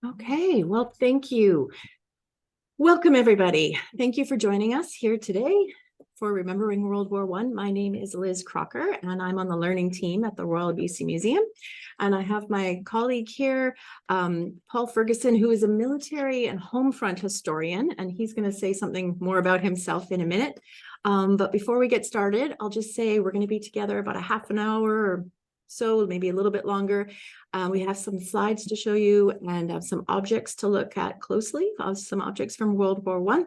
Okay, well, thank you. Welcome, everybody. Thank you for joining us here today for Remembering World War I. My name is Liz Crocker, and I'm on the learning team at the Royal BC Museum. And I have my colleague here, Paul Ferguson, who is a military and home front historian, and he's going to say something more about himself in a minute. But before we get started, I'll just say we're going to be together about a half an hour or so, maybe a little bit longer. We have some slides to show you and some objects to look at closely, some objects from World War I.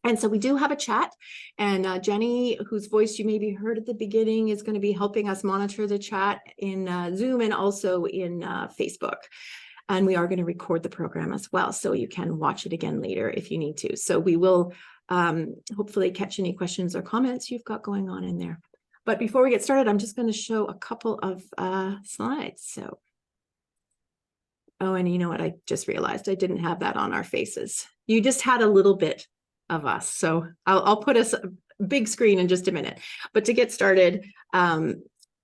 And so we do have a chat, and Jenny, whose voice you maybe heard at the beginning, is going to be helping us monitor the chat in Zoom and also in Facebook. And we are going to record the program as well, so you can watch it again later if you need to. So we will hopefully catch any questions or comments you've got going on in there. But before we get started, I'm just going to show a couple of slides. So, oh, and you know what? I just realized I didn't have that on our faces. You just had a little bit of us. So I'll put us a big screen in just a minute. But to get started,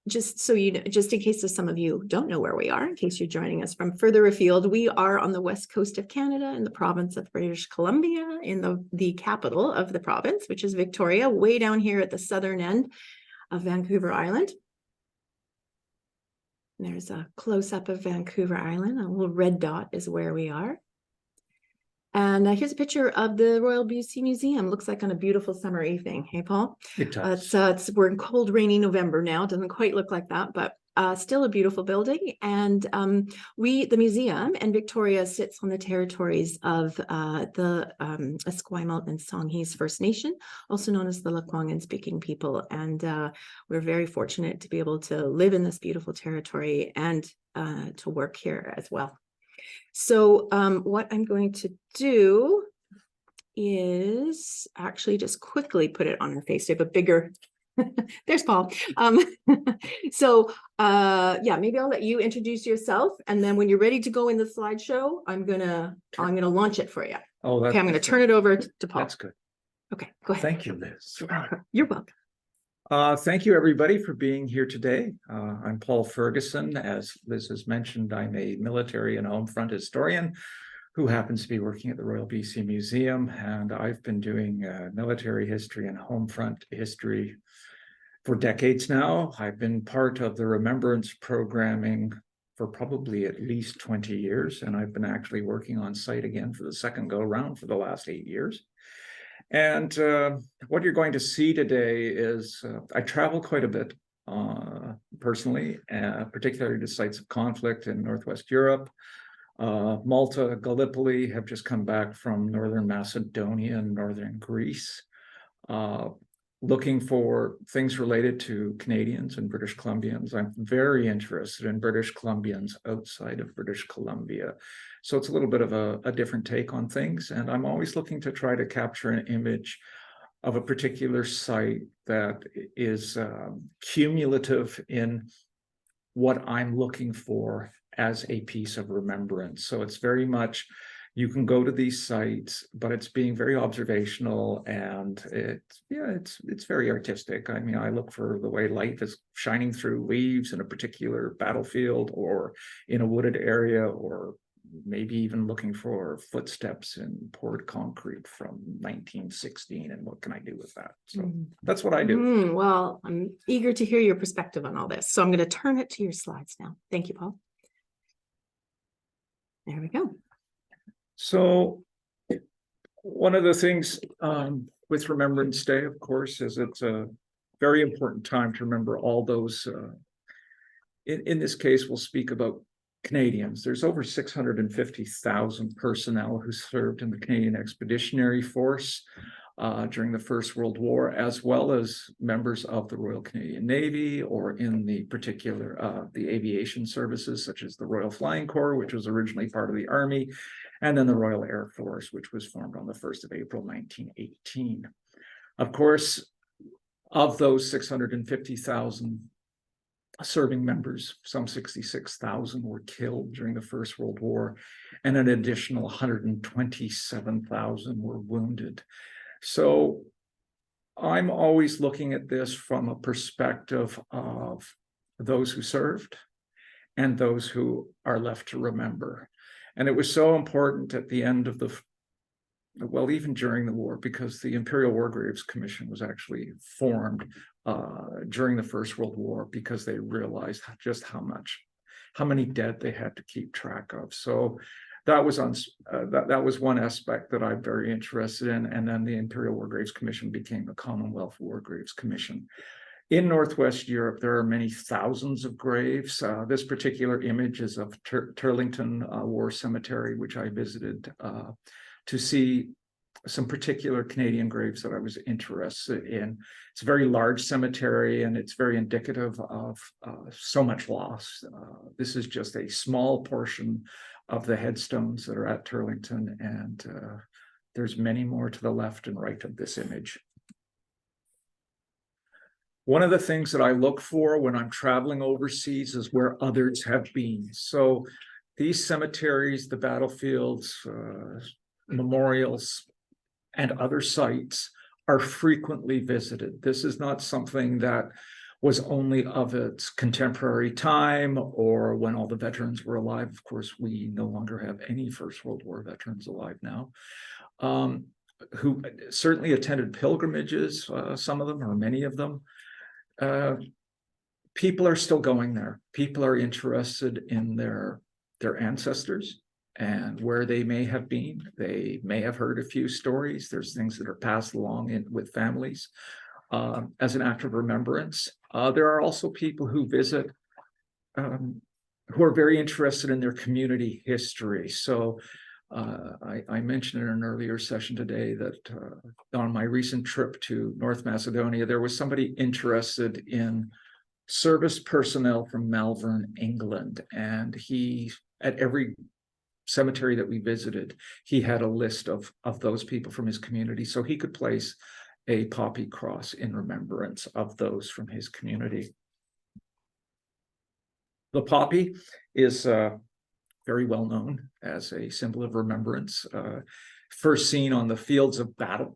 just so you know, just in case some of you don't know where we are, in case you're joining us from further afield, we are on the west coast of Canada in the province of British Columbia, in the capital of the province, which is Victoria, way down here at the southern end of Vancouver Island. There's a close-up of Vancouver Island. A little red dot is where we are. And here's a picture of the Royal BC Museum. Looks like on a beautiful summer evening. Hey, Paul? It does. We're in cold, rainy November now. It doesn't quite look like that, but still a beautiful building. And the museum in Victoria sits on the territories of the Esquimalt and Songhees First Nation, also known as the Lekwungen speaking people. And we're very fortunate to be able to live in this beautiful territory and to work here as well. So what I'm going to do is actually just quickly put it on her face. We have a bigger, there's Paul. So yeah, maybe I'll let you introduce yourself, and then when you're ready to go in the slideshow, I'm gonna launch it for you. Oh, okay, I'm gonna turn it over to Paul. That's good. Okay, go ahead. Thank you, Liz. You're welcome. Thank you, everybody, for being here today. I'm Paul Ferguson. As Liz has mentioned, I'm a military and home front historian who happens to be working at the Royal BC Museum, and I've been doing military history and home front history for decades now. I've been part of the remembrance programming for probably at least 20 years, and I've been actually working on site again for the second go-round for the last 8 years. And what you're going to see today is I travel quite a bit personally, particularly to sites of conflict in Northwest Europe. Malta, Gallipoli have just come back from Northern Macedonia and Northern Greece, looking for things related to Canadians and British Columbians. I'm very interested in British Columbians outside of British Columbia. So it's a little bit of a different take on things. And I'm always looking to try to capture an image of a particular site that is cumulative in what I'm looking for as a piece of remembrance. So it's very much, you can go to these sites, but it's being very observational, and it's very artistic. I mean, I look for the way light is shining through leaves in a particular battlefield or in a wooded area, or maybe even looking for footsteps in poured concrete from 1916, and what can I do with that? So that's what I do. Well, I'm eager to hear your perspective on all this. So I'm going to turn it to your slides now. Thank you, Paul. There we go. So one of the things with Remembrance Day, of course, is it's a very important time to remember all those, in this case, we'll speak about Canadians. There's over 650,000 personnel who served in the Canadian Expeditionary Force during the First World War, as well as members of the Royal Canadian Navy, or in the particular, the aviation services, such as the Royal Flying Corps, which was originally part of the Army, and then the Royal Air Force, which was formed on the 1st of April, 1918. Of course, of those 650,000 serving members, some 66,000 were killed during the First World War, and an additional 127,000 were wounded. So I'm always looking at this from a perspective of those who served and those who are left to remember. And it was so important at the end of well, even during the war, because the Imperial War Graves Commission was actually formed during the First World War, because they realized just how many dead they had to keep track of. So that was that was one aspect that I'm very interested in. And then the Imperial War Graves Commission became the Commonwealth War Graves Commission. In Northwest Europe, there are many thousands of graves. This particular image is of Turlington War Cemetery, which I visited to see some particular Canadian graves that I was interested in. It's a very large cemetery, and it's very indicative of so much loss. This is just a small portion of the headstones that are at Turlington, and there's many more to the left and right of this image. One of the things that I look for when I'm traveling overseas is where others have been. So these cemeteries, the battlefields, memorials, and other sites are frequently visited. This is not something that was only of its contemporary time or when all the veterans were alive. Of course, we no longer have any First World War veterans alive now, who certainly attended pilgrimages, some of them or many of them. People are still going there. People are interested in their ancestors and where they may have been. They may have heard a few stories. There's things that are passed along with families as an act of remembrance. There are also people who visit who are very interested in their community history. So I mentioned in an earlier session today that on my recent trip to North Macedonia, there was somebody interested in service personnel from Malvern, England. And he, at every cemetery that we visited, he had a list of those people from his community, so he could place a poppy cross in remembrance of those from his community. The poppy is very well known as a symbol of remembrance. First seen on the fields of battle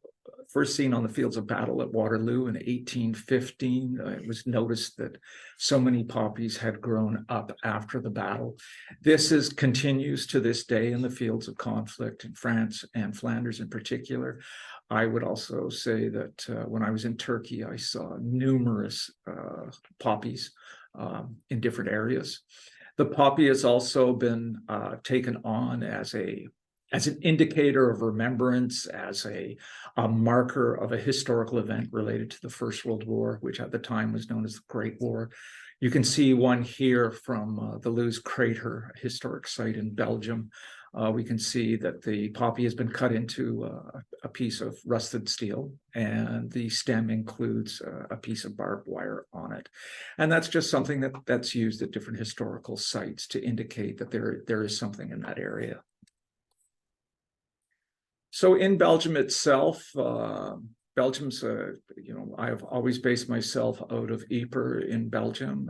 at Waterloo in 1815. It was noticed that so many poppies had grown up after the battle. This continues to this day in the fields of conflict in France and Flanders in particular. I would also say that when I was in Turkey, I saw numerous poppies in different areas. The poppy has also been taken on as an indicator of remembrance, as a marker of a historical event related to the First World War, which at the time was known as the Great War. You can see one here from the Loos Crater, a historic site in Belgium. We can see that the poppy has been cut into a piece of rusted steel, and the stem includes a piece of barbed wire on it. And that's just something that's used at different historical sites to indicate that there is something in that area. So in Belgium itself, Belgium's, I have always based myself out of Ypres in Belgium.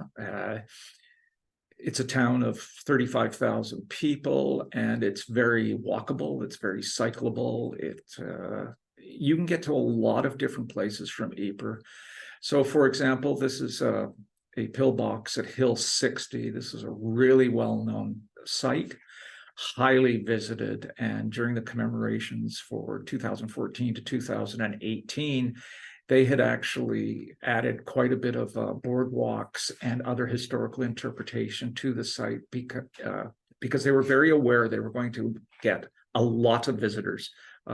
It's a town of 35,000 people, and it's very walkable. It's very cyclable. You can get to a lot of different places from Ypres. So, for example, this is a pillbox at Hill 60. This is a really well-known site, highly visited, and during the commemorations for 2014 to 2018, they had actually added quite a bit of boardwalks and other historical interpretation to the site because they were very aware they were going to get a lot of visitors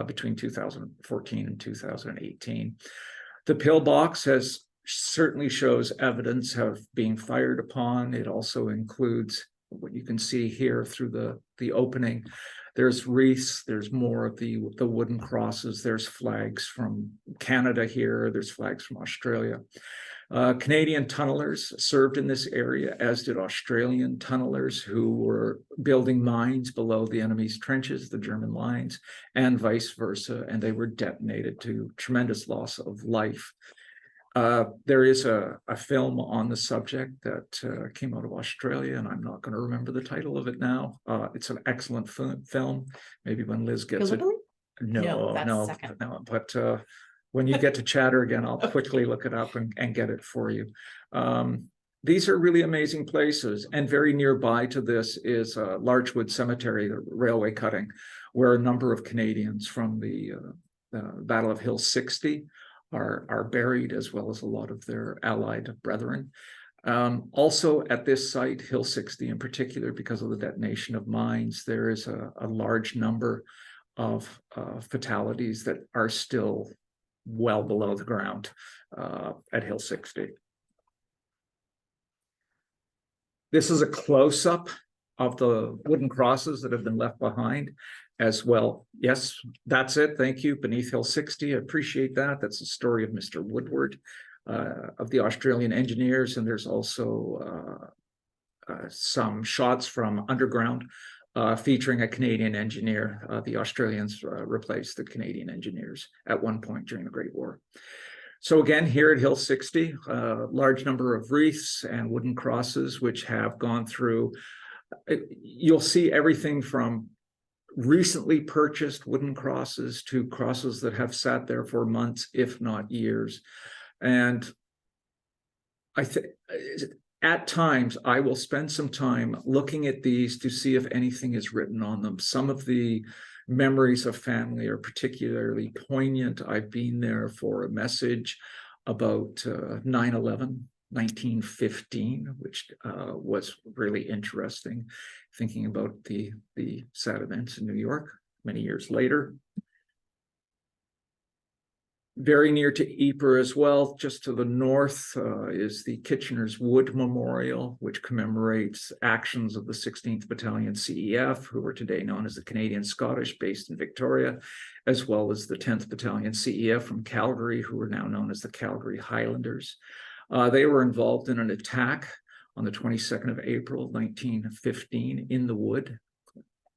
between 2014 and 2018. The pillbox certainly shows evidence of being fired upon. It also includes what you can see here through the opening. There's wreaths, there's more of the wooden crosses, there's flags from Canada here, there's flags from Australia. Canadian tunnelers served in this area, as did Australian tunnelers who were building mines below the enemy's trenches, the German lines, and vice versa, and they were detonated to tremendous loss of life. There is a film on the subject that came out of Australia, and I'm not going to remember the title of it now. It's an excellent film. Maybe when Liz gets Gallipoli? it. No, second. But when you get to chatter again, I'll quickly look it up and get it for you. these are really amazing places. And very nearby to this is Larchwood Cemetery, the railway cutting, where a number of Canadians from the Battle of Hill 60 are buried, as well as a lot of their allied brethren. Also at this site, Hill 60 in particular, because of the detonation of mines, there is a large number of fatalities that are still well below the ground at Hill 60. This is a close-up of the wooden crosses that have been left behind as well. Yes, that's it. Thank you. Beneath Hill 60. I appreciate that. That's the story of Mr. Woodward of the Australian engineers. And there's also some shots from underground featuring a Canadian engineer. The Australians replaced the Canadian engineers at one point during the Great War. So again, here at Hill 60, a large number of wreaths and wooden crosses, which have gone through, you'll see everything from recently purchased wooden crosses to crosses that have sat there for months, if not years. And I think at times I will spend some time looking at these to see if anything is written on them. Some of the memories of family are particularly poignant. I've been there for a message about 9/11, 1915, which was really interesting, thinking about the sad events in New York many years later. Very near to Ypres as well, just to the north, is the Kitchener's Wood Memorial, which commemorates actions of the 16th Battalion CEF, who are today known as the Canadian Scottish, based in Victoria, as well as the 10th Battalion CEF from Calgary, who are now known as the Calgary Highlanders. They were involved in an attack on the 22nd of April, 1915, in the wood,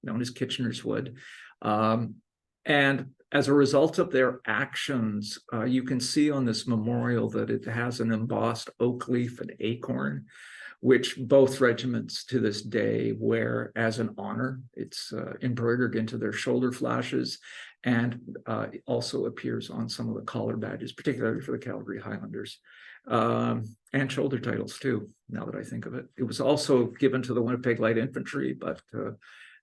known as Kitchener's Wood. And as a result of their actions, you can see on this memorial that it has an embossed oak leaf and acorn, which both regiments to this day wear as an honor. It's embroidered into their shoulder flashes, and also appears on some of the collar badges, particularly for the Calgary Highlanders, and shoulder titles too, now that I think of it. It was also given to the Winnipeg Light Infantry, but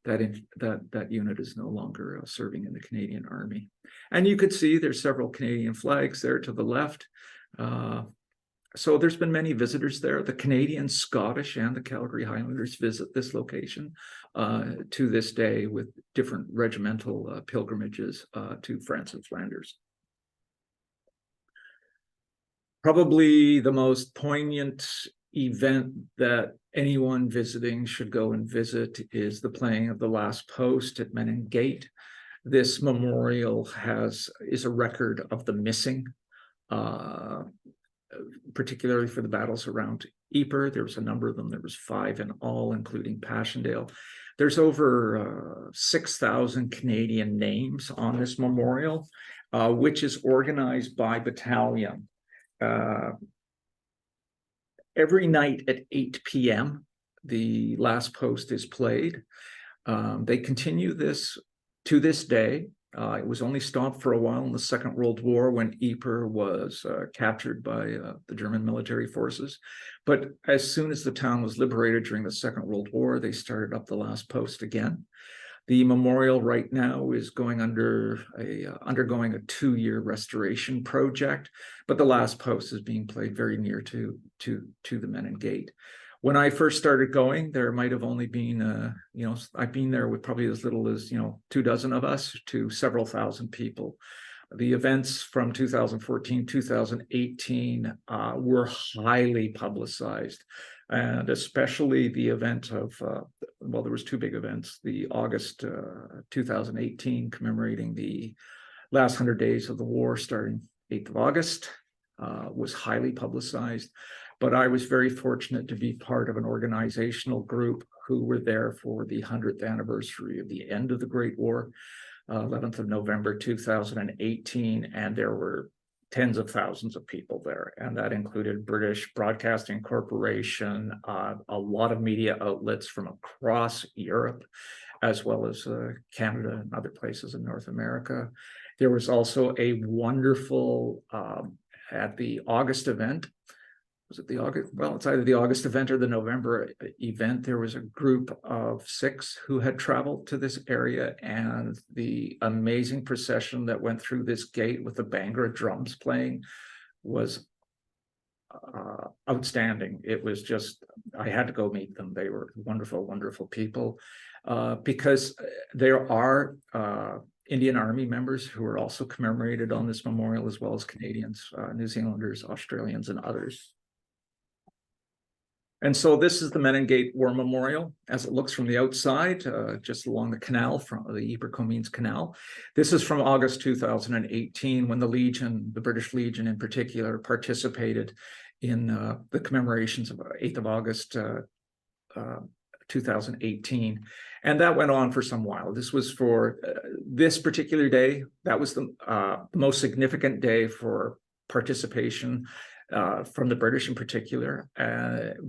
that unit is no longer serving in the Canadian Army. And you could see there's several Canadian flags there to the left. So there's been many visitors there. The Canadian, Scottish, and the Calgary Highlanders visit this location to this day, with different regimental pilgrimages to France and Flanders. Probably the most poignant event that anyone visiting should go and visit is the playing of the last post at Menin Gate. This memorial is a record of the missing, particularly for the battles around Ypres. There was a number of them. There was 5 in all, including Passchendaele. There's over 6,000 Canadian names on this memorial, which is organized by battalion. Every night at 8 p.m., the last post is played. They continue this to this day. It was only stopped for a while in the Second World War when Ypres was captured by the German military forces. But as soon as the town was liberated during the Second World War, they started up the last post again. The memorial right now is undergoing a 2-year restoration project, but the last post is being played very near to the Menin Gate. When I first started going, there might have only been, I've been there with probably as little as, 24 of us to several thousand people. The events from 2014, 2018 were highly publicized, and especially the event of, there was 2 big events. The August 2018 commemorating the last 100 days of the war starting 8th of August was highly publicized. But I was very fortunate to be part of an organizational group who were there for the 100th anniversary of the end of the Great War, 11th of November 2018, and there were tens of thousands of people there, and that included British Broadcasting Corporation, a lot of media outlets from across Europe, as well as Canada and other places in North America. There was also a wonderful, at the August event, was it the August? Well, it's either the August event or the November event. There was a group of 6 who had traveled to this area, and the amazing procession that went through this gate with the Bhangra drums playing was outstanding. It was just, I had to go meet them. They were wonderful, wonderful people, because there are Indian Army members who are also commemorated on this memorial, as well as Canadians, New Zealanders, Australians, and others. And so this is the Meningate War Memorial as it looks from the outside, just along the canal, from the Ibercomines Canal. This is from August 2018, when the Legion, the British Legion in particular, participated in the commemorations of 8th of August 2018. And that went on for some while. This was for this particular day. That was the most significant day for participation from the British in particular,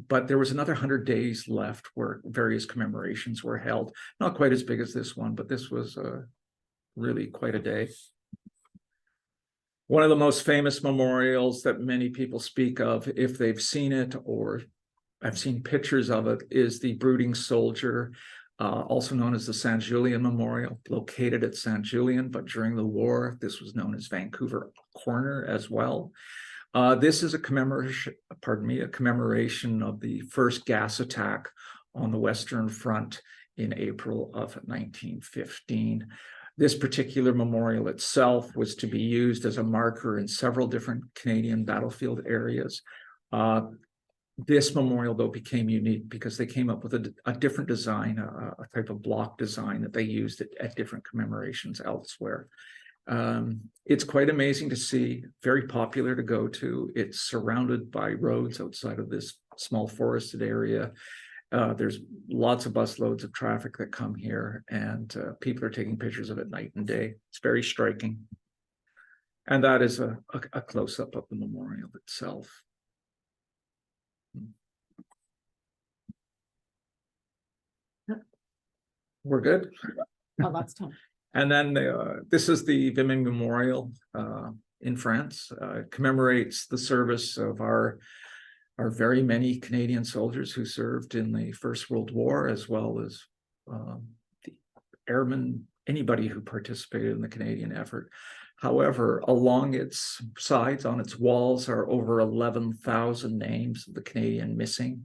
but there was another 100 days left where various commemorations were held. Not quite as big as this one, but this was really quite a day. One of the most famous memorials that many people speak of, if they've seen it or I've seen pictures of it, is the Brooding Soldier, also known as the Saint Julien Memorial, located at Saint Julien, but during the war, this was known as Vancouver Corner as well. This is a commemoration of the first gas attack on the Western Front in April of 1915. This particular memorial itself was to be used as a marker in several different Canadian battlefield areas. This memorial, though, became unique because they came up with a different design, a type of block design that they used at different commemorations elsewhere. It's quite amazing to see, very popular to go to. It's surrounded by roads outside of this small forested area. There's lots of bus loads of traffic that come here, and people are taking pictures of it night and day. It's very striking. And that is a close-up of the memorial itself. We're good? Oh, lots of time. And then this is the Vimy Memorial in France. Commemorates the service of our very many Canadian soldiers who served in the First World War, as well as the airmen, anybody who participated in the Canadian effort. However, along its sides, on its walls, are over 11,000 names of the Canadian missing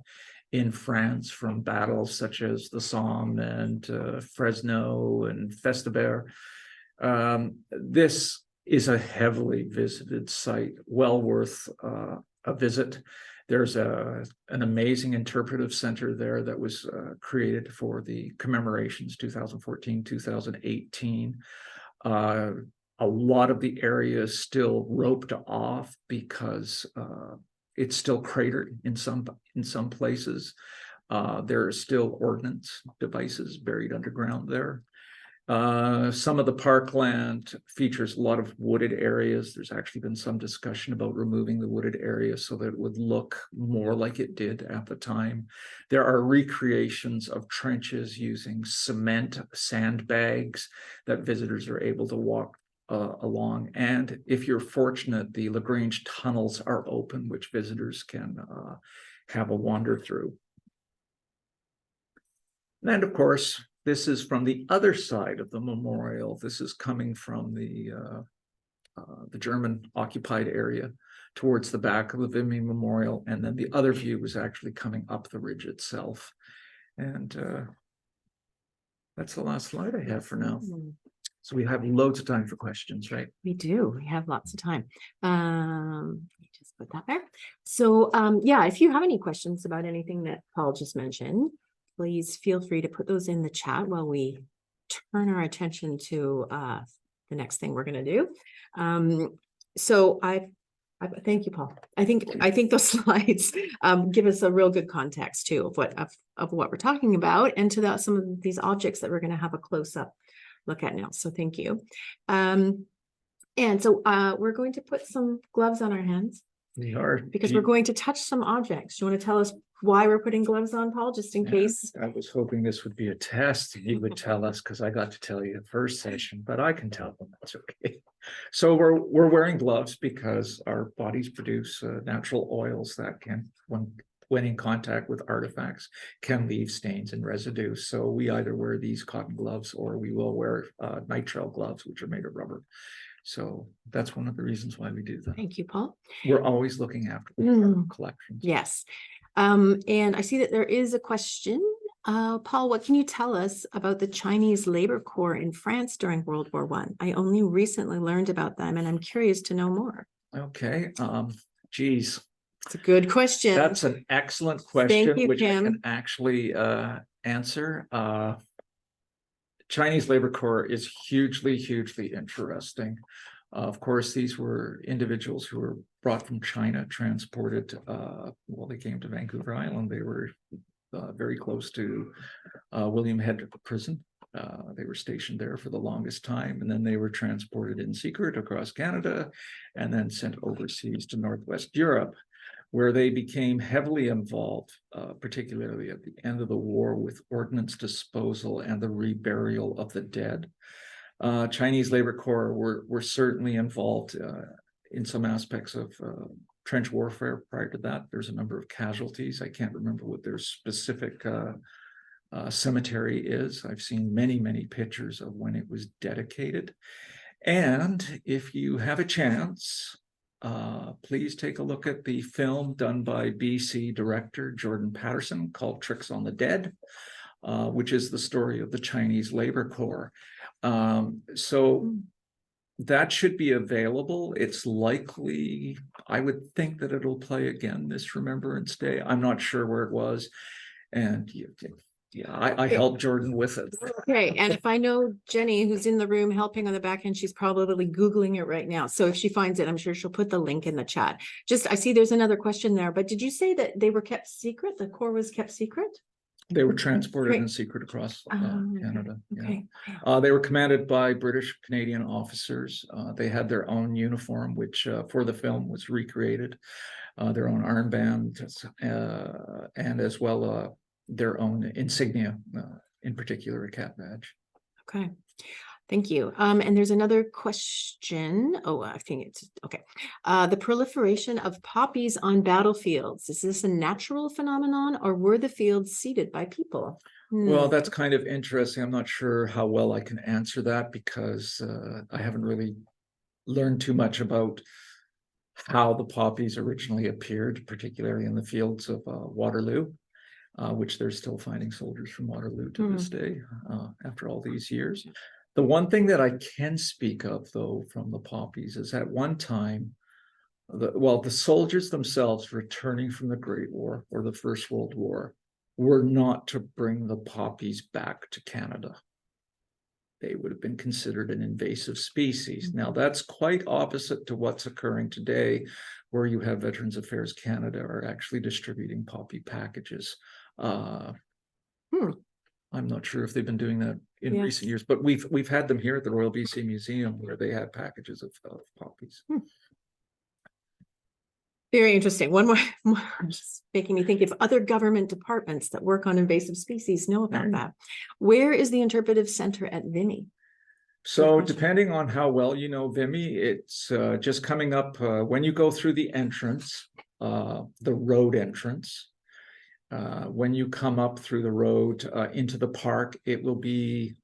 in France from battles such as the Somme and Fresno and Festubert. This is a heavily visited site, well worth a visit. There's an amazing interpretive center there that was created for the commemorations 2014, 2018. A lot of the area is still roped off because it's still cratered in some places. There are still ordnance devices buried underground there. Some of the parkland features a lot of wooded areas. There's actually been some discussion about removing the wooded areas so that it would look more like it did at the time. There are recreations of trenches using cement sandbags that visitors are able to walk along. And if you're fortunate, the Lagrange tunnels are open, which visitors can have a wander through. And of course, this is from the other side of the memorial. This is coming from the German occupied area towards the back of the Vimy Memorial. And then the other view was actually coming up the ridge itself. And that's the last slide I have for now. So we have loads of time for questions, right? We do. We have lots of time. Just put that there. So yeah, if you have any questions about anything that Paul just mentioned, please feel free to put those in the chat while we turn our attention to the next thing we're going to do. So thank you, Paul. I think those slides give us a real good context too of what we're talking about, and to some of these objects that we're going to have a close up look at now. So thank you. And so we're going to put some gloves on our hands. We are, because we're going to touch some objects. Do you want to tell us why we're putting gloves on, Paul, just in case? I was hoping this would be a test and you would tell us, because I got to tell you the first session, but I can tell them that's okay. So we're wearing gloves because our bodies produce natural oils that can, when in contact with artifacts, can leave stains and residue. So we either wear these cotton gloves or we will wear nitrile gloves, which are made of rubber. So that's one of the reasons why we do that. Thank you, Paul. We're always looking after collections. Yes. And I see that there is a question. Paul, what can you tell us about the Chinese Labor Corps in France during World War One? I only recently learned about them and I'm curious to know more. Okay. Geez. It's a good question. That's an excellent question, Thank you, which Kim. I can actually answer. Chinese Labor Corps is hugely, hugely interesting. Of course, these were individuals who were brought from China, transported. Well, they came to Vancouver Island. They were very close to William Head Prison. They were stationed there for the longest time, and then they were transported in secret across Canada and then sent overseas to Northwest Europe, where they became heavily involved, particularly at the end of the war, with ordnance disposal and the reburial of the dead. Chinese Labor Corps were certainly involved in some aspects of trench warfare. Prior to that, there's a number of casualties. I can't remember what their specific cemetery is. I've seen many, many pictures of when it was dedicated. And if you have a chance, please take a look at the film done by BC director Jordan Patterson called Tricks on the Dead, which is the story of the Chinese Labor Corps. So that should be available. It's likely, I would think that it'll play again this Remembrance Day. I'm not sure where it was. And I helped Jordan with it. Okay, and if I know Jenny, who's in the room helping on the back end, she's probably Googling it right now. So if she finds it, I'm sure she'll put the link in the chat. I see there's another question there, but did you say that they were kept secret? The Corps was kept secret? They were transported in secret across Canada. Okay. Yeah. They were commanded by British Canadian officers. They had their own uniform, which for the film was recreated, their own armband, and as well their own insignia, in particular a cat badge. Okay. Thank you. And there's another question. Oh, I think it's okay. The proliferation of poppies on battlefields. Is this a natural phenomenon or were the fields seeded by people? Well, that's kind of interesting. I'm not sure how well I can answer that because I haven't really learned too much about how the poppies originally appeared, particularly in the fields of Waterloo, which they're still finding soldiers from Waterloo to this day after all these years. The one thing that I can speak of, though, from the poppies is at one time, the soldiers themselves returning from the Great War or the First World War were not to bring the poppies back to Canada. They would have been considered an invasive species. Now, that's quite opposite to what's occurring today, where you have Veterans Affairs Canada are actually distributing poppy packages. I'm not sure if they've been doing that in recent years, but we've had them here at the Royal BC Museum where they had packages of poppies. Very interesting. One more just making me think if other government departments that work on invasive species know about that. Where is the interpretive center at Vimy? So depending on how well you know Vimy, it's just coming up when you go through the entrance, the road entrance. When you come up through the road into the park, it will be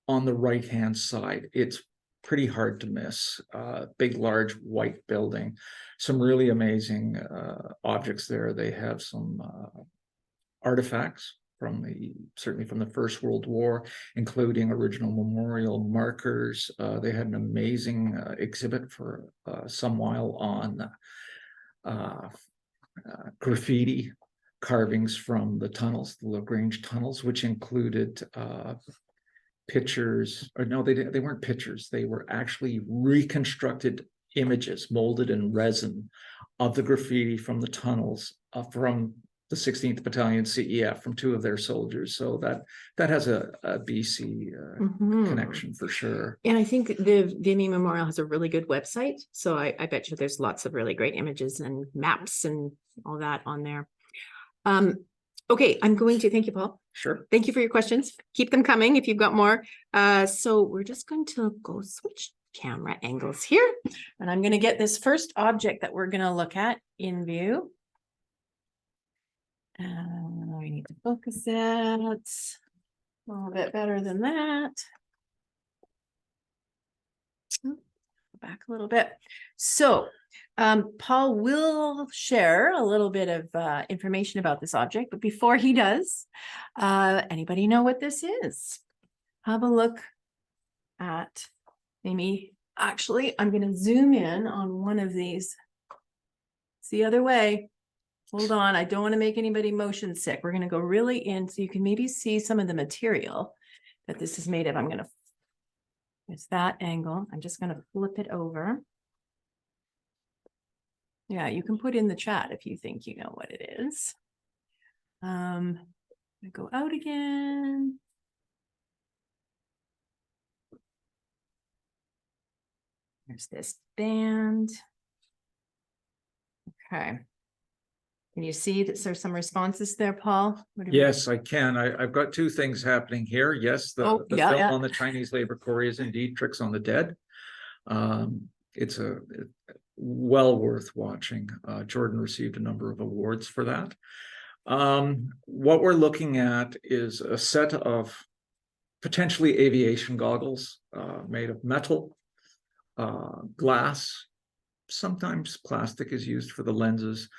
on the right-hand side. It's pretty hard to miss. Big, large white building, some really amazing objects there. They have some artifacts certainly from the First World War, including original memorial markers. They had an amazing exhibit for some while on graffiti carvings from the tunnels, the Lagrange tunnels, which included pictures, or no, they weren't pictures. They were actually reconstructed images molded in resin of the graffiti from the tunnels from the 16th Battalion CEF, from two of their soldiers. So that has a BC connection for sure. And I think the Vimy Memorial has a really good website. So I bet you there's lots of really great images and maps and all that on there. Okay, I'm going to, thank you, Paul. Sure. Thank you for your questions. Keep them coming if you've got more. So we're just going to go switch camera angles here. And I'm going to get this first object that we're going to look at in view. We need to focus it a little bit better than that. Back a little bit. So Paul will share a little bit of information about this object, but before he does, anybody know what this is? Have a look at, maybe, actually, I'm going to zoom in on one of these. It's the other way. Hold on, I don't want to make anybody motion sick. We're going to go really in so you can maybe see some of the material that this is made of. I'm going to, it's that angle. I'm just going to flip it over. Yeah, you can put in the chat if you think you know what it is. I go out again. There's this band. Okay. Can you see that there's some responses there, Paul? Yes, I can. I've got two things happening here. Yes, the film on the Chinese labor quarry is indeed Tricks on the Dead. It's well worth watching. Jordan received a number of awards for that. What we're looking at is a set of potentially aviation goggles made of metal, glass, sometimes plastic is used for the lenses,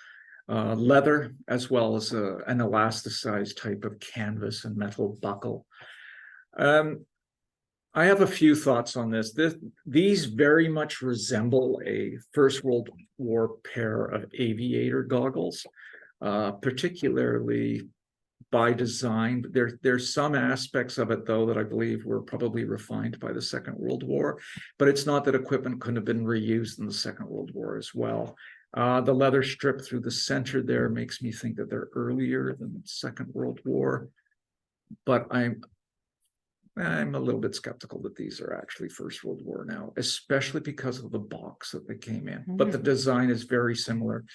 leather, as well as an elasticized type of canvas and metal buckle. I have a few thoughts on this. These very much resemble a First World War pair of aviator goggles, particularly by design. There's some aspects of it, though, that I believe were probably refined by the Second World War, but it's not that equipment couldn't have been reused in the Second World War as well. The leather strip through the center there makes me think that they're earlier than the Second World War, but I'm a little bit skeptical that these are actually First World War now, especially because of the box that they came in. But the design is very similar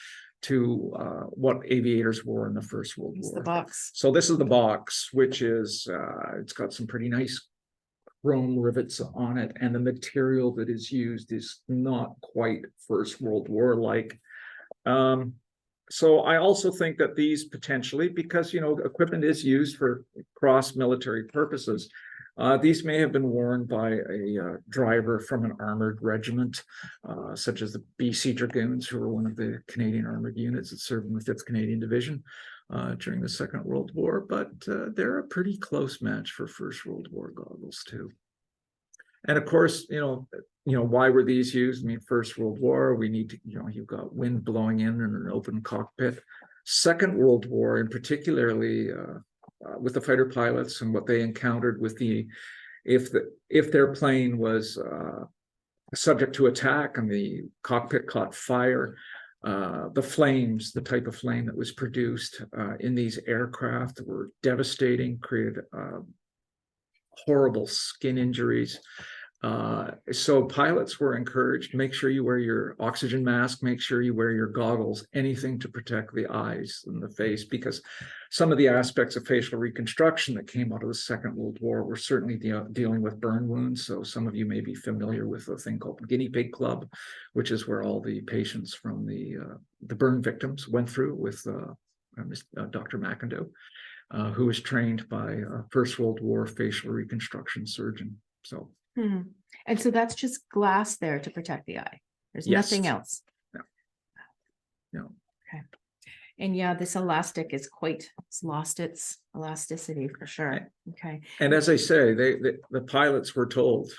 to what aviators wore in the First World War. The box. So this is the box, which is, it's got some pretty nice chrome rivets on it, and the material that is used is not quite First World War like. So I also think that these potentially, because, you know, equipment is used for cross-military purposes, these may have been worn by a driver from an armored regiment, such as the BC Dragoons, who were one of the Canadian armored units that served in the 5th Canadian Division during the Second World War. But they're a pretty close match for First World War goggles too. And of course, you know, why were these used? I mean, First World War, we need to, you know, you've got wind blowing in an open cockpit. Second World War, and particularly with the fighter pilots and what they encountered with if their plane was subject to attack and the cockpit caught fire, the flames, the type of flame that was produced in these aircraft were devastating, created horrible skin injuries. So pilots were encouraged, make sure you wear your oxygen mask, make sure you wear your goggles, anything to protect the eyes and the face, because some of the aspects of facial reconstruction that came out of the Second World War were certainly dealing with burn wounds. So some of you may be familiar with a thing called the Guinea Pig Club, which is where all the patients from the burn victims went through with Dr. McIndoe, who was trained by a First World War facial reconstruction surgeon. So. And so that's just glass there to protect the eye. There's nothing else. No. Okay. And yeah, this elastic is it's lost its elasticity for sure. Okay. And as I say, the pilots were told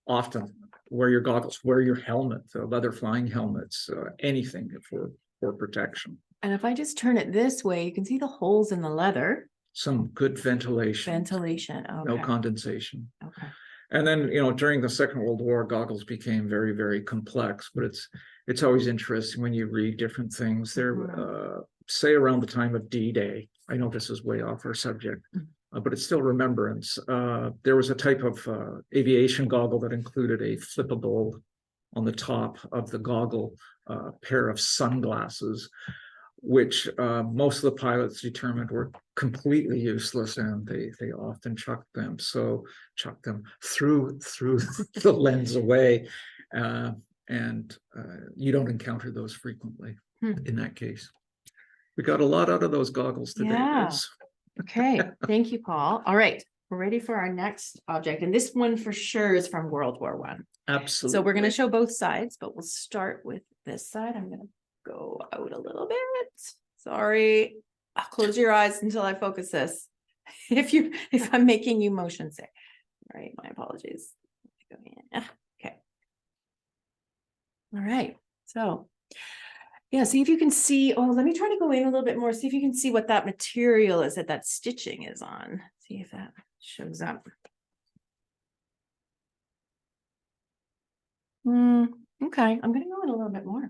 often, wear your goggles, wear your helmet, leather flying helmets, anything for protection. And if I just turn it this way, you can see the holes in the leather. Some good ventilation. Ventilation. Okay. No condensation. Okay. And then, you know, during the Second World War, goggles became very, very complex, but it's always interesting when you read different things. There, say around the time of D-Day, I know this is way off our subject, but it's still remembrance. There was a type of aviation goggle that included a flippable on the top of the goggle, pair of sunglasses, which most of the pilots determined were completely useless, and they often chucked them through the lens away, and you don't encounter those frequently in that case. We got a lot out of those goggles today. Yeah. Liz. Okay, thank you, Paul. All right, we're ready for our next object, and this one for sure is from World War One. Absolutely. So we're going to show both sides, but we'll start with this side. I'm going to go out a little bit. Sorry. I'll close your eyes until I focus this. If I'm making you motion sick. All right, my apologies. Okay. All right. So yeah, see if you can see. Oh, let me try to go in a little bit more. See if you can see what that material is that stitching is on. See if that shows up. Okay, I'm going to go in a little bit more.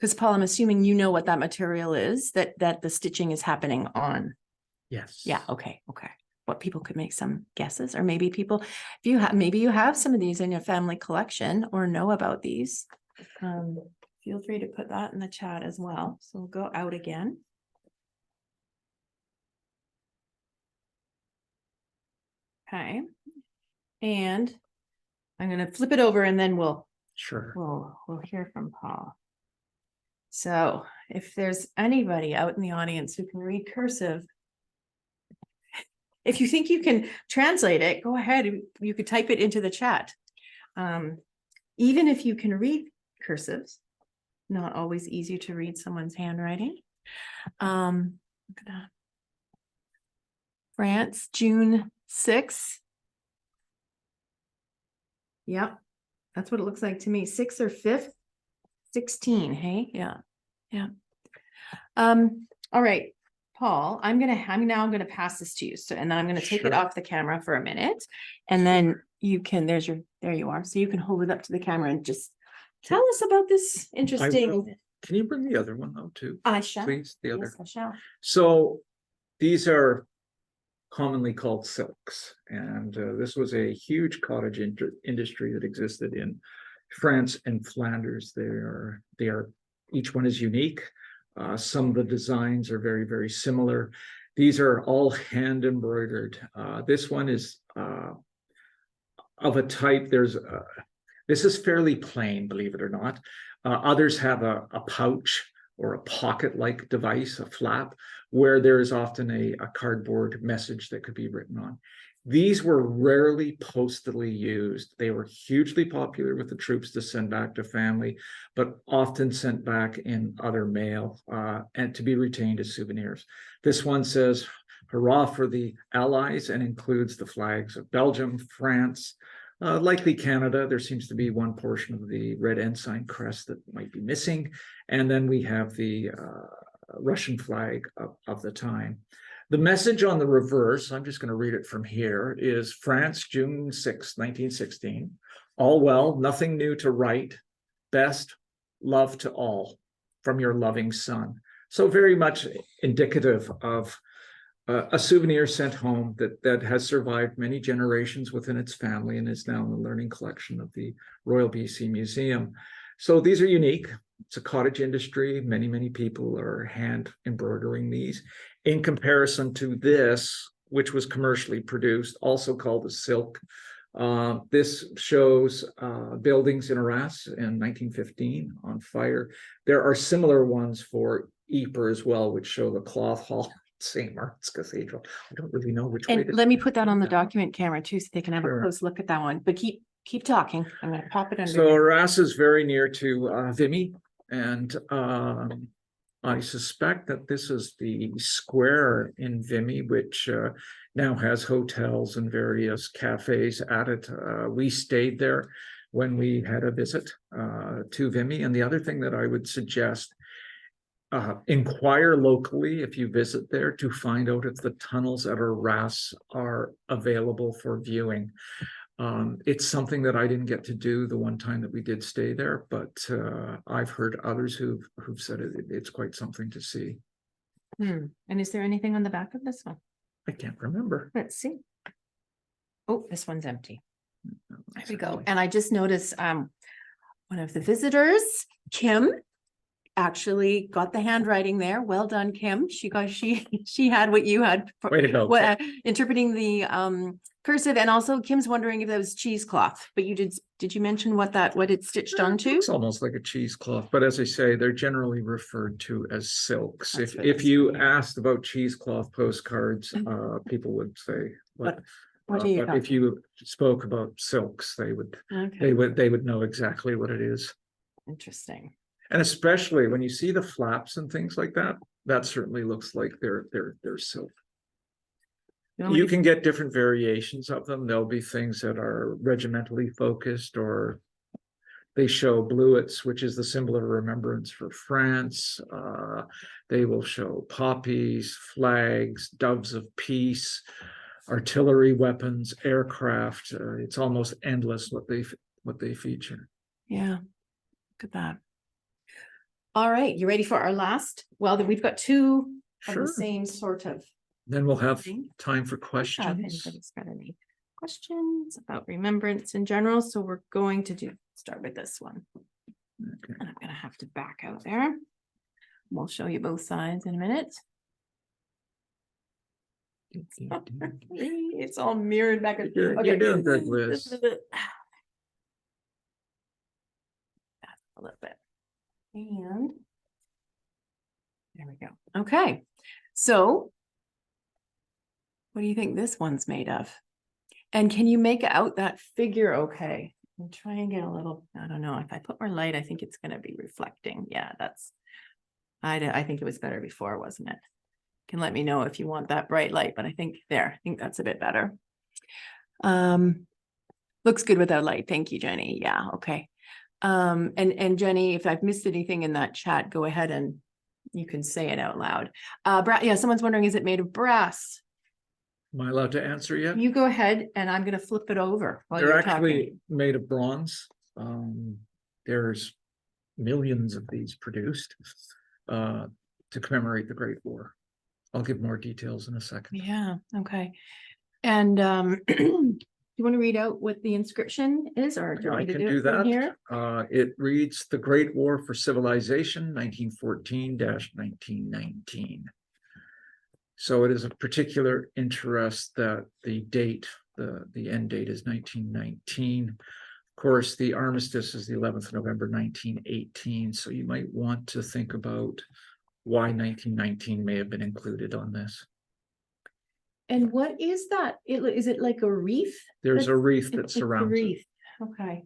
Because Paul, I'm assuming you know what that material is that the stitching is happening on. Yes. Yeah. Okay. What people could make some guesses, or maybe people, maybe you have some of these in your family collection or know about these. Feel free to put that in the chat as well. So we'll go out again. Okay. And I'm going to flip it over and then we'll hear from Paul. So if there's anybody out in the audience who can read cursive, if you think you can translate it, go ahead. You could type it into the chat. Even if you can read cursives, not always easy to read someone's handwriting. France, June 6th. Yep, that's what it looks like to me. 6th or 5th, 16. Hey, yeah. All right, Paul, I'm now gonna pass this to you. So, and then I'm gonna take it off the camera for a minute, and then you can. There you are. So you can hold it up to the camera and just tell us about this interesting. Can you bring the other one though too? I shall. Please, the other. Yes, I shall. So these are commonly called silks, and this was a huge cottage industry that existed in France and Flanders. They are each one is unique. Some of the designs are very, very similar. These are all hand embroidered. This one is of a type. This is fairly plain, believe it or not. Others have a pouch or a pocket-like device, a flap, where there is often a cardboard message that could be written on. These were rarely postally used. They were hugely popular with the troops to send back to family, but often sent back in other mail and to be retained as souvenirs. This one says, "Hurrah for the Allies," and includes the flags of Belgium, France, likely Canada. There seems to be one portion of the red ensign crest that might be missing. And then we have the Russian flag of the time. The message on the reverse, I'm just going to read it from here, is France, June 6, 1916. All well, nothing new to write. Best love to all from your loving son. So very much indicative of a souvenir sent home that has survived many generations within its family and is now in the learning collection of the Royal BC Museum. So these are unique. It's a cottage industry. Many, many people are hand embroidering these. In comparison to this, which was commercially produced, also called a silk. This shows buildings in Arras in 1915 on fire. There are similar ones for Ypres as well, which show the cloth hall, St. Mark's Cathedral. I don't really know which way. And let me put that on the document camera too, so they can have a close look at that one. But keep talking. I'm going to pop it under. So Arras is very near to Vimy, and I suspect that this is the square in Vimy, which now has hotels and various cafes at it. We stayed there when we had a visit to Vimy. And the other thing that I would suggest, inquire locally if you visit there to find out if the tunnels at Arras are available for viewing. It's something that I didn't get to do the one time that we did stay there, but I've heard others who've said it's quite something to see. And is there anything on the back of this one? I can't remember. Let's see. Oh, this one's empty. There we go. And I just noticed one of the visitors, Kim, actually got the handwriting there. Well done, Kim. She had what you had. Way to go. What, interpreting the cursive, and also Kim's wondering if that was cheesecloth. But you did you mention what it's stitched onto? It's almost like a cheesecloth, but as I say, they're generally referred to as silks. That's If you asked about cheesecloth postcards, people would say what do you but got? if you spoke about silks, they would know exactly what it is. Interesting. And especially when you see the flaps and things like that, that certainly looks like they're silk. You can get different variations of them. There'll be things that are regimentally focused, or they show bluets, which is the symbol of remembrance for France. They will show poppies, flags, doves of peace, artillery weapons, aircraft. It's almost endless what they feature. Yeah, look at that. All right, you ready for our last? Well, we've got two of the same sort of. Then we'll have time for questions. Anybody's got any questions about remembrance in general? So we're going to start with this one. Okay. And I'm going to have to back out there. We'll show you both sides in a minute. It's all mirrored back. Okay. You're doing good, Liz. That's a little bit. And there we go. Okay. So what do you think this one's made of? And can you make out that figure okay? I'll try and get a little, I don't know, if I put more light, I think it's going to be reflecting. Yeah, I think it was better before, wasn't it? You can let me know if you want that bright light, but I think that's a bit better. Looks good without light. Thank you, Jenny. Yeah, okay. And Jenny, if I've missed anything in that chat, go ahead and you can say it out loud. Yeah, someone's wondering, is it made of brass? Am I allowed to answer yet? You go ahead, and I'm going to flip it over while They're you're actually talking. made of bronze. There's millions of these produced to commemorate the Great War. I'll give more details in a second. Yeah, okay. And do you want to read out what the inscription is, or do you want me to do it from here? It reads, "The Great War for Civilization, 1914-1919. So it is of particular interest that the date, the end date is 1919. Of course, the armistice is the 11th of November, 1918. So you might want to think about why 1919 may have been included on this. And what is that? Is it like a wreath? There's a wreath that surrounds it. Okay.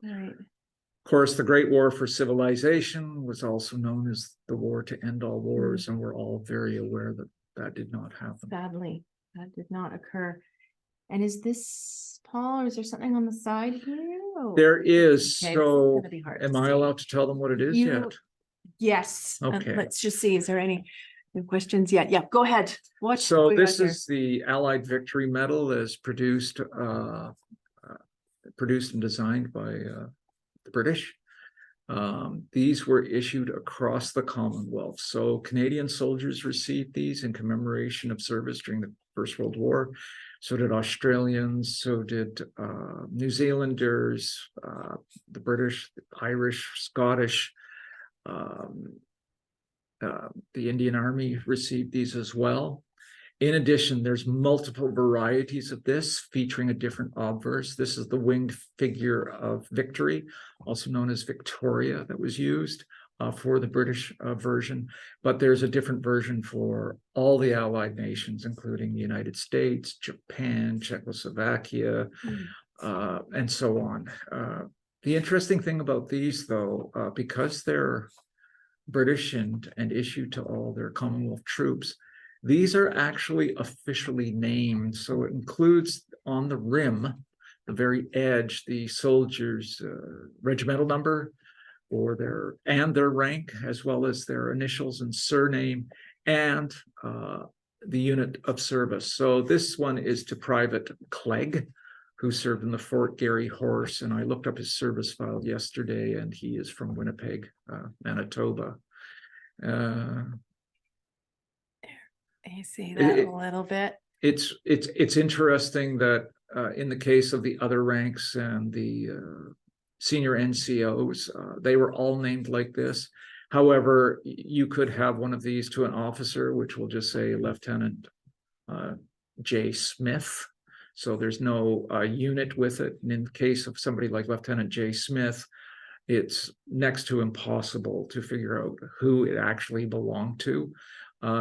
All right. Of course, the Great War for Civilization was also known as the war to end all wars, and we're all very aware that that did not happen. Sadly, that did not occur. And is this, Paul, or is there something on the side here? Oh, there is. okay, so am I allowed to tell them what it is yet? Yes. Okay. Let's just see. Is there any questions yet? Yeah, go ahead. So this is the Allied Victory Medal that is produced and designed by the British. These were issued across the Commonwealth. So Canadian soldiers received these in commemoration of service during the First World War. So did Australians, so did New Zealanders, the British, the Irish, Scottish. The Indian Army received these as well. In addition, there's multiple varieties of this featuring a different obverse. This is the winged figure of Victory, also known as Victoria, that was used for the British version. But there's a different version for all the Allied nations, including the United States, Japan, Czechoslovakia, and so on. The interesting thing about these, though, because they're British and issued to all their Commonwealth troops, these are actually officially named. So it includes on the rim, the very edge, the soldier's regimental number or their rank, as well as their initials and surname, and the unit of service. So this one is to Private Clegg, who served in the Fort Garry Horse. And I looked up his service file yesterday, and he is from Winnipeg, Manitoba. You see that a little bit. It's interesting that in the case of the other ranks and the senior NCOs. They were all named like this. However, you could have one of these to an officer, which will just say Lieutenant J. Smith. So there's no unit with it. And in the case of somebody like Lieutenant J. Smith, it's next to impossible to figure out who it actually belonged to,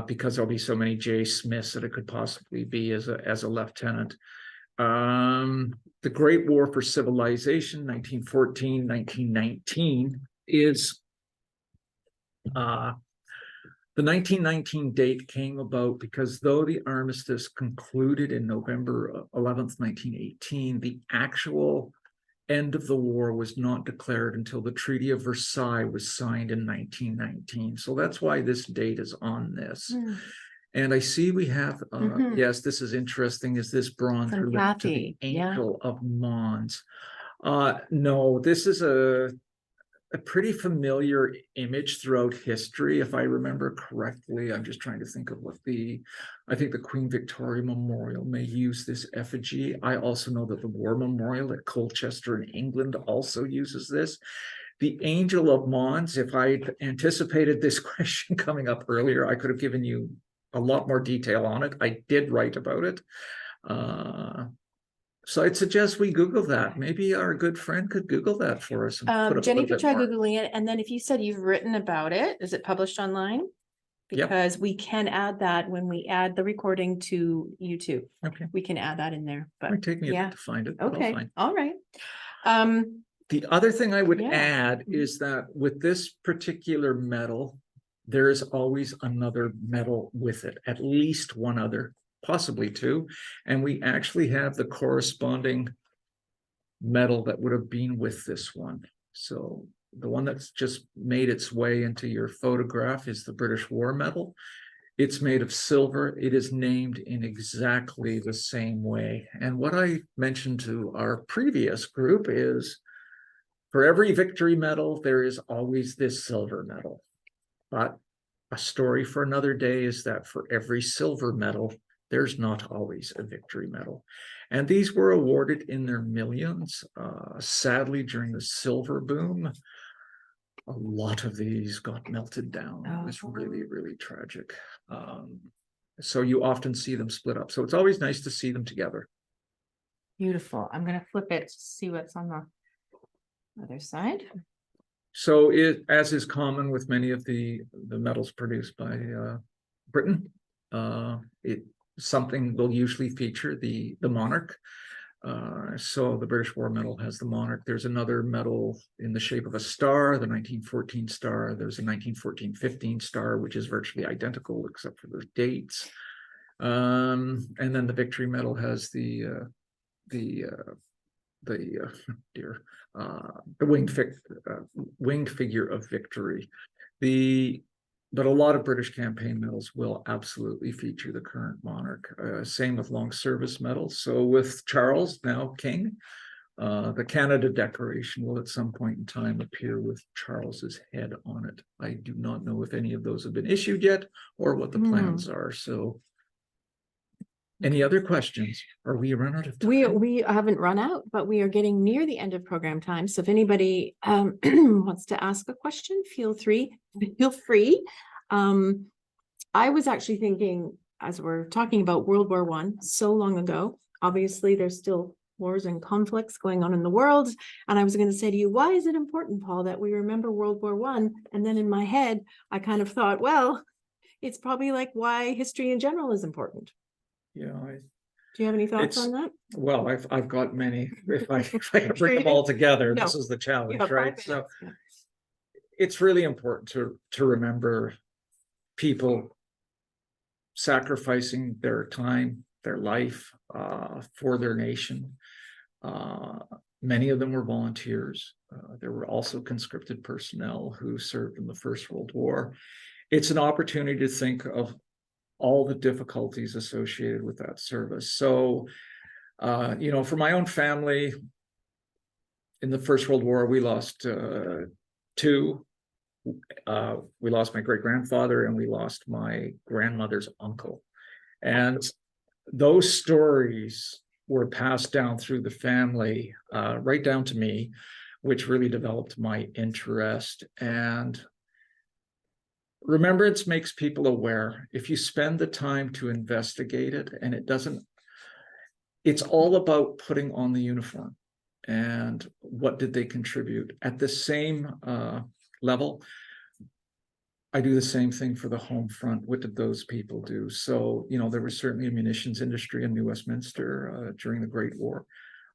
because there'll be so many J. Smiths that it could possibly be as a lieutenant. The Great War for Civilization, 1914, 1919, is the 1919 date came about because though the armistice concluded in November 11th, 1918, the actual end of the war was not declared until the Treaty of Versailles was signed in 1919. So that's why this date is on this. And I see we have, yes, this is interesting. Is this bronze related to the Angel of Mons? No, this is a pretty familiar image throughout history, if I remember correctly. I'm just trying to think of what I think the Queen Victoria Memorial may use this effigy. I also know that the War Memorial at Colchester in England also uses this. The Angel of Mons, if I'd anticipated this question coming up earlier, I could have given you a lot more detail on it. I did write about it. So I'd suggest we Google that. Maybe our good friend could Google that for us. Jenny could try Googling it. And then if you said you've written about it, is it published online? Because we can add that when we add the recording to YouTube. Okay. We can add that in there. But it might take me a bit to find it. Okay. All right. The other thing I would add is that with this particular medal, there is always another medal with it, at least one other, possibly two. And we actually have the corresponding medal that would have been with this one. So the one that's just made its way into your photograph is the British War Medal. It's made of silver. It is named in exactly the same way. And what I mentioned to our previous group is for every victory medal, there is always this silver medal. But a story for another day is that for every silver medal, there's not always a victory medal. And these were awarded in their millions. Sadly, during the silver boom, a lot of these got melted down. It was really, really tragic. So you often see them split up. So it's always nice to see them together. Beautiful. I'm going to flip it to see what's on the other side. So as is common with many of the medals produced by Britain, something will usually feature the monarch. So the British War Medal has the monarch. There's another medal in the shape of a star, the 1914 star. There's a 1914-15 star, which is virtually identical except for the dates. And then the Victory Medal has the winged figure of victory. But a lot of British campaign medals will absolutely feature the current monarch. Same with long service medals. So with Charles, now King, the Canada Declaration will at some point in time appear with Charles's head on it. I do not know if any of those have been issued yet or what the plans are. So any other questions? Are we run out of time? We haven't run out, but we are getting near the end of program time. So if anybody wants to ask a question, feel free. I was actually thinking, as we're talking about World War I so long ago, obviously there's still wars and conflicts going on in the world. And I was going to say to you, why is it important, Paul, that we remember World War I? And then in my head, I kind of thought, well, it's probably like why history in general is important. Yeah. Do you have any thoughts on that? Well, I've got many. If I can bring them all together, this is the challenge, right? So it's really important to remember people sacrificing their time, their life for their nation. Many of them were volunteers. There were also conscripted personnel who served in the First World War. It's an opportunity to think of all the difficulties associated with that service. So, for my own family, in the First World War, we lost two. We lost my great-grandfather and we lost my grandmother's uncle. And those stories were passed down through the family, right down to me. which really developed my interest. And remembrance makes people aware. If you spend the time to investigate it, and it's all about putting on the uniform and what did they contribute. At the same level, I do the same thing for the home front. What did those people do? So, there was certainly a munitions industry in New Westminster during the Great War.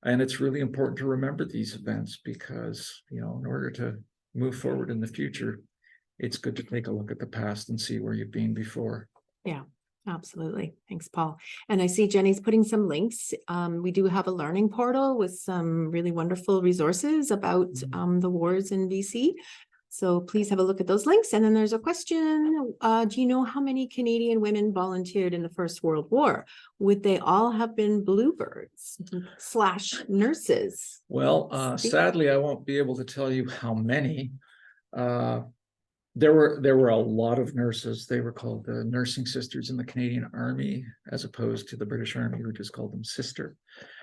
And it's really important to remember these events because, in order to move forward in the future, it's good to take a look at the past and see where you've been before. Yeah, absolutely. Thanks, Paul. And I see Jenny's putting some links. We do have a learning portal with some really wonderful resources about the wars in BC. So please have a look at those links. And then there's a question. Do you know how many Canadian women volunteered in the First World War? Would they all have been bluebirds / nurses? Well, sadly, I won't be able to tell you how many. There were a lot of nurses. They were called the nursing sisters in the Canadian Army, as opposed to the British Army, who just called them sister.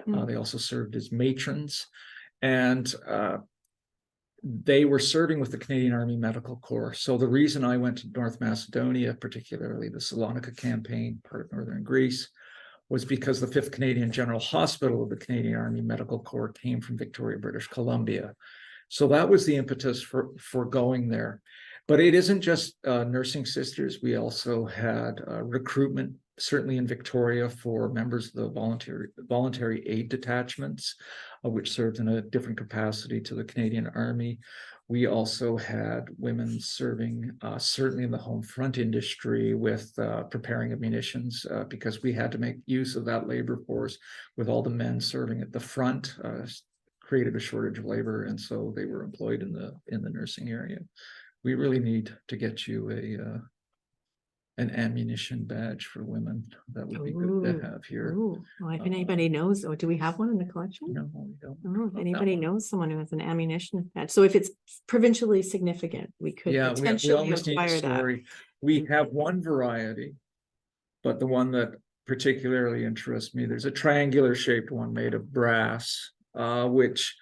They also served as matrons. And they were serving with the Canadian Army Medical Corps. So the reason I went to North Macedonia, particularly the Salonika campaign, part of northern Greece, was because the 5th Canadian General Hospital of the Canadian Army Medical Corps came from Victoria, British Columbia. So that was the impetus for going there. But it isn't just nursing sisters. We also had recruitment, certainly in Victoria, for members of the voluntary aid detachments, which served in a different capacity to the Canadian Army. We also had women serving certainly in the home front industry with preparing of munitions because we had to make use of that labor force with all the men serving at the front. Created a shortage of labor, and so they were employed in the nursing area. We really need to get you an ammunition badge for women. That would be good to have here. Well, if anybody knows, or do we have one in the collection? No, we don't. If anybody knows someone who has an ammunition badge. So if it's provincially significant, we could potentially acquire that. We have one variety, but the one that particularly interests me, there's a triangular shaped one made of brass, which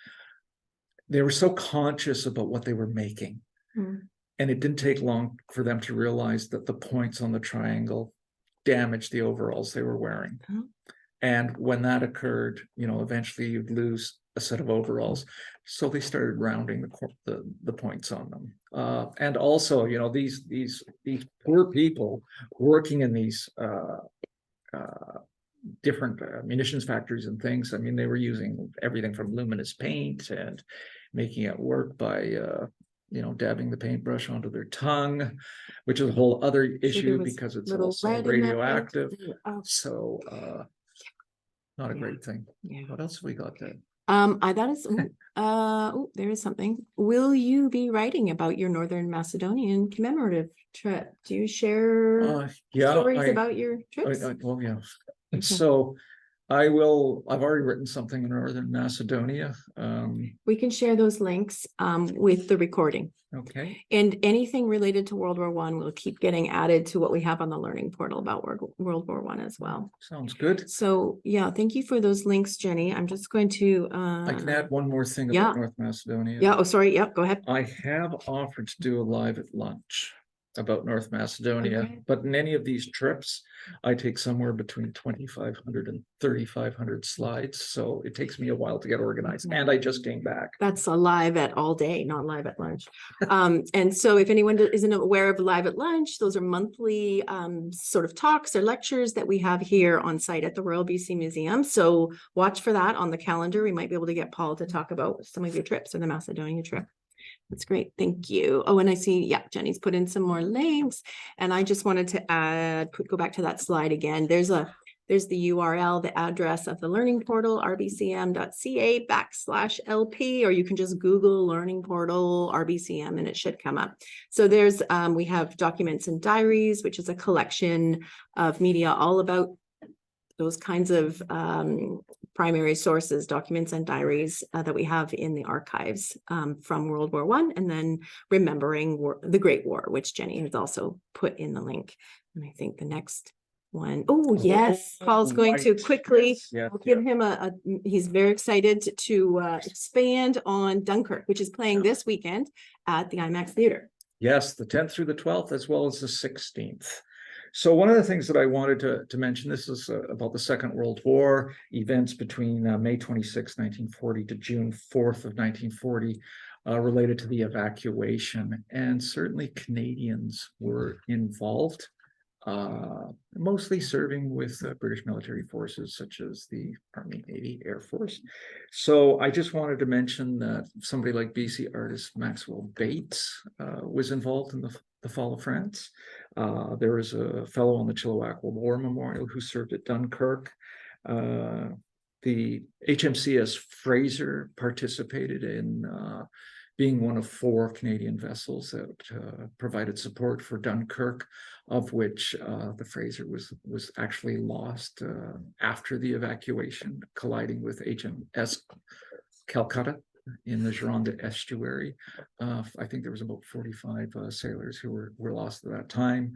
they were so conscious about what they were making. And it didn't take long for them to realize that the points on the triangle damaged the overalls they were wearing. And when that occurred, eventually you'd lose a set of overalls. So they started rounding the points on them. And also, these poor people working in these different munitions factories and things. I mean, they were using everything from luminous paint and making it work by dabbing the paintbrush onto their tongue, which is a whole other issue because it's also radioactive. So not a great thing. What else have we got there? There is something. Will you be writing about your Northern Macedonian commemorative trip? Do you share stories about your trips? Well, yeah. So I will. I've already written something in Northern Macedonia. We can share those links with the recording. Okay. And anything related to World War I will keep getting added to what we have on the learning portal about World War I as well. Sounds good. So yeah, thank you for those links, Jenny. I'm just going to I can add one more thing about North Macedonia. Yeah. Oh, sorry. Yep. Go ahead. I have offered to do a live at lunch about North Macedonia, but in any of these trips, I take somewhere between 2,500 and 3,500 slides. So it takes me a while to get organized. And I just came back. That's a live at all day, not live at lunch. And so if anyone isn't aware of live at lunch, those are monthly sort of talks or lectures that we have here on site at the Royal BC Museum. So watch for that on the calendar. We might be able to get Paul to talk about some of your trips or the Macedonia trip. That's great. Thank you. Oh, and I see, Jenny's put in some more links, and I just wanted to go back to that slide again. There's the URL, the address of the learning portal, rbcm.ca/LP, or you can just Google learning portal RBCM and it should come up. So there's, we have documents and diaries, which is a collection of media all about those kinds of primary sources, documents and diaries that we have in the archives from World War I, and then remembering the Great War, which Jenny has also put in the link. And I think the next one. Oh, yes, Paul's going to right. quickly Yes, we'll give him he's very excited to expand on Dunkirk, which is playing this weekend at the IMAX Theater. Yes, the 10th through the 12th, as well as the 16th. So one of the things that I wanted to mention, this is about the Second World War, events between May 26, 1940 to June 4th of 1940, related to the evacuation. And certainly Canadians were involved, mostly serving with British military forces such as the Army, Navy, Air Force. So I just wanted to mention that somebody like BC artist Maxwell Bates was involved in the fall of France. There was a fellow on the Chilliwack War Memorial who served at Dunkirk. The HMCS Fraser participated in being one of 4 Canadian vessels that provided support for Dunkirk, of which the Fraser was actually lost after the evacuation, colliding with HMS Calcutta in the Gironde estuary. I think there was about 45 sailors who were lost at that time.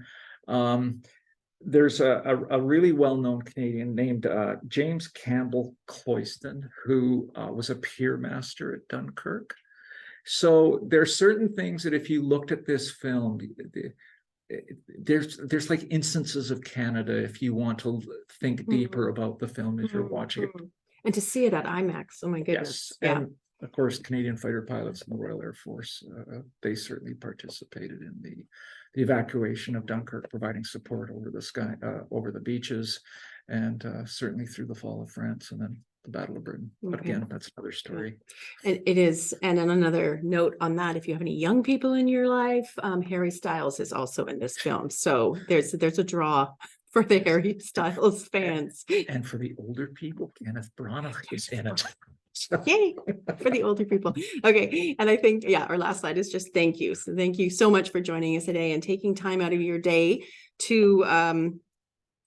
There's a really well-known Canadian named James Campbell Cloyston, who was a pier master at Dunkirk. So there's certain things that if you looked at this film, there's like instances of Canada if you want to think deeper about the film as you're watching it. And to see it at IMAX, oh my goodness. Yes, and of course, Canadian fighter pilots in the Royal Air Force, they certainly participated in the evacuation of Dunkirk, providing support over the sky, over the beaches, and certainly through the fall of France and then the Battle of Britain. But again, that's another story. And it is. And on another note on that, if you have any young people in your life, Harry Styles is also in this film. So there's a draw for the Harry Styles fans. And for the older people, Kenneth Branagh is in it. So. Yay for the older people. Okay. And I think, our last slide is just thank you. So thank you so much for joining us today and taking time out of your day to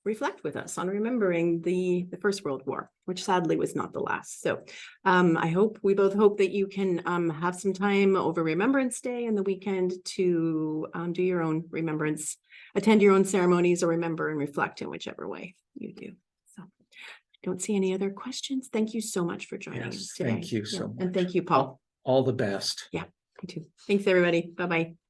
reflect with us on remembering the First World War, which sadly was not the last. So we both hope that you can have some time over Remembrance Day and the weekend to do your own remembrance, attend your own ceremonies, or remember and reflect in whichever way you do. So I don't see any other questions. Thank you so much for joining us today. Thank you so much. And thank you, Paul. All the best. Yeah, you too. Thanks, everybody. Bye-bye.